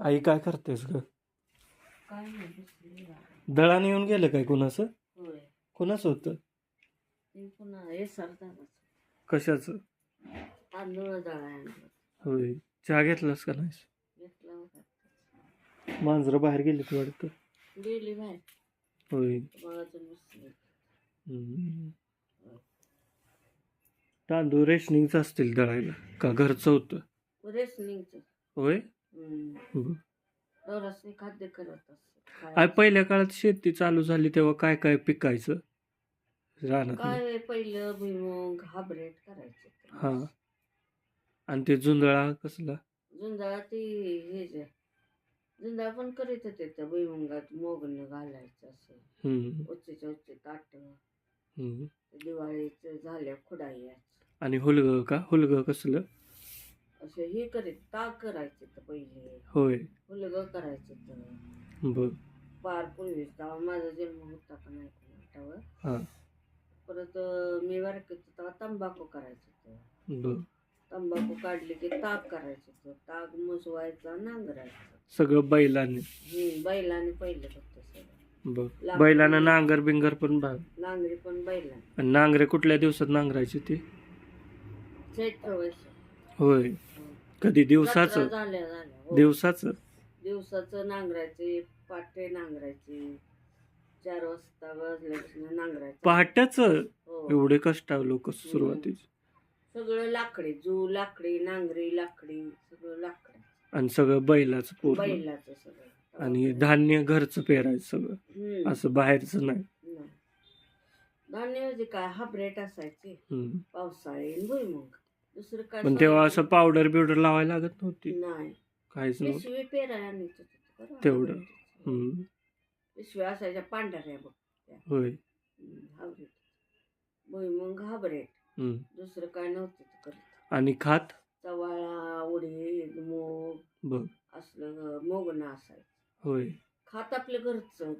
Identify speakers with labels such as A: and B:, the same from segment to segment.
A: आई काय करतेस ग?
B: काय नाही बसली बा.
A: दळण येऊन गेलं काय कुणाचं?
B: होय
A: कुणाचं होतं?
B: ते पुन्हा हे सरदारच
A: कशाचं?
B: तांदूळ दळाय आणलं
A: होय. चहा घेतलास का नाहीस?
B: घेतला होता.
A: मांजरं बाहेर गेलीत वाटतं.
B: गेली बाहेर
A: होय.
B: बघायचं बसली.
A: हम्म. तांदूळ रेशनिंगचं असतील दळायला का घरचं होतं?
B: रेसनिंगच
A: होय. बरं.
B: डोरासनी खाद्य करत असत.
A: आई पहिल्या काळात शेती चालू झाली तेव्हा काय काय पिकायचं रानात?
B: काय पहिलं भुईमुग हायब्रिड करायचे.
A: हा. आणि ते जुंधळा कसला?
B: जुंदाळा ती हे जे जुंदाळा पण करीत होते त्या भुईमुगात मोगन घालायचं असं
A: हम्म.
B: उच्चच्या उच्च ताट
A: हम्म.
B: दिवाळीचं झाल्या खुडायचं
A: आणि हुलगं का? हुलगं कसलं?
B: असं हे करीत ताक करायचे तर पहिले
A: होय.
B: हुलगं करायचं तर
A: बर.
B: पार पूर्वीच तेव्हा माझा जन्म होता का नाही कोणाटावर.
A: हा.
B: परत मी बारकीत तेव्हा तंबाखू करायचं तर
A: बर.
B: तंबाखू काढली की ताक करायचं तर ताक मुसवायचा नांगरायचं
A: सगळं बैलाने?
B: बैलाने पहिलं फक्त सगळं.
A: बर. बैलानं नांगर बिंगर पण
B: नांगरी पण बैलाने.
A: आणि नांगरे कुठल्या दिवसात नांगरायचे ते?
B: चैत्र वैस.
A: होय. कधी दिवसाचं?
B: झाल्या हो.
A: दिवसाचं
B: नांगरायचे पाटे नांगरायचे 4 वाजता वाजल्यापासून नांगरायचे.
A: पहाटेच?
B: हो.
A: एवढे कष्ट लोक सुरुवातीच.
B: सगळं लाकडी जू लाकडी नांगरी लाकडी सगळं लाकडी
A: आणि सगळं बैलाचं पूर्ण.
B: बैलाचं सगळं.
A: आणि धान्य घरचं पेरायचं सगळं, असं बाहेरचं नाही.
B: धान्य म्हणजे काय हायब्रिड असायचे पावसाळी भुईमुग. दुसरं काय?
A: पण तेव्हा असं पावडर बिवडर लावायला लागत नव्हती?
B: नाही
A: काहीच नव्हतं.
B: पिशवी पेराय आणि
A: तेवढं.
B: पिशव्या असायच्या पांढऱ्या बघ.
A: होय.
B: हायब्रिड भुईमुग हायब्रिड. दुसरं काय नव्हतं करत.
A: आणि खात?
B: चवाळा उडीद मूग
A: बघ
B: असलं मोगणं असायचं.
A: होय.
B: खात आपलं घरचं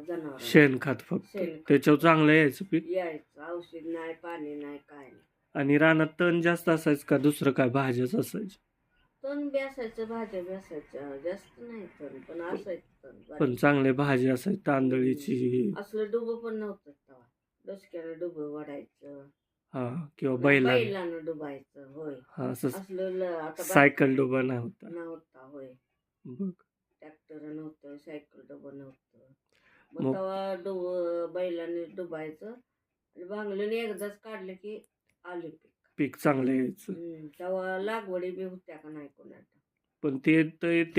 B: जनावर
A: शेण खात फक्त. त्याच्यावर चांगलं यायचं पीक?
B: यायचं. औषध नाही पाणी नाही काय नाही.
A: आणि रानात तण जास्त असायचं का दुसरं काय भाज्याच असायचं?
B: तण बी असायचं भाज्या बी असायच्या जास्त नाही तण पण असायचं तण.
A: पण चांगले भाजी असायची तांदळीची.
B: असलं डुबं पण नव्हतं तेव्हा. डोसक्याला डुबं वाढायचं.
A: हा. किंवा
B: बैलानं डुबायचं. होय.
A: हा.
B: असलं आता
A: सायकल डोबा
B: नव्हता. होय.
A: बघ.
B: ट्रॅक्टर नव्हतं सायकल डुबं नव्हतं. मग तेव्हा बैलाने डुबायचं आणि भांगलीने एकदाच काढलं की आले
A: पीक चांगलं यायचं.
B: तेव्हा लागवडी बी होत्या का नाही कोणाला.
A: पण ते